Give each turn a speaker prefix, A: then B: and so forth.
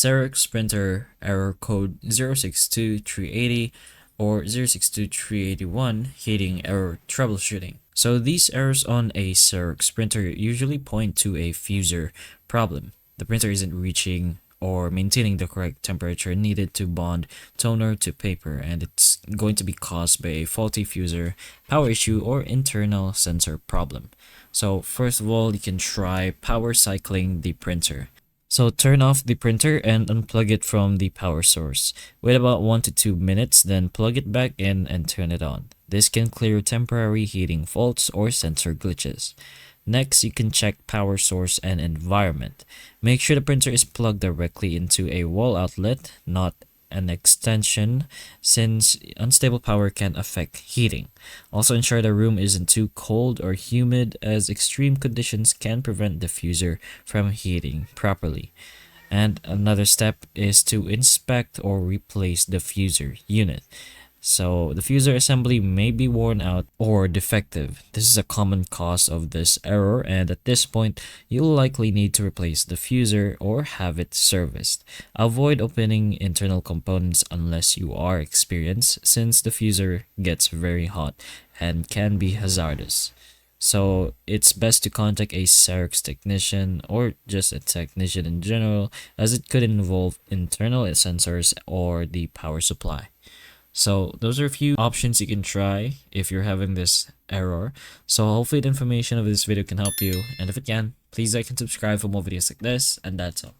A: Xerox Printer Error Code 062380 or 062381 hitting Error Troubleshooting. So these errors on a Xerox printer usually point to a fuser problem. The printer isn't reaching or maintaining the correct temperature needed to bond toner to paper, and it's going to be caused by a faulty fuser, power issue, or internal sensor problem. So first of all, you can try power cycling the printer. So turn off the printer and unplug it from the power source. Wait about 1 to 2 minutes, then plug it back in and turn it on. This can clear temporary heating faults or sensor glitches. Next, you can check power source and environment. Make sure the printer is plugged directly into a wall outlet, not an extension, since unstable power can affect heating. Also ensure the room isn't too cold or humid, as extreme conditions can prevent the fuser from heating properly. And another step is to inspect or replace the fuser unit. So the fuser assembly may be worn out or defective. This is a common cause of this error, and at this point, you'll likely need to replace the fuser or have it serviced. Avoid opening internal components unless you are experienced, since the fuser gets very hot and can be hazardous. So it's best to contact a Xerox technician or just a technician in general, as it could involve internal sensors or the power supply. So those are a few options you can try if you're having this error. So hopefully the information of this video can help you, and if it can, please like and subscribe for more videos like this, and that's all.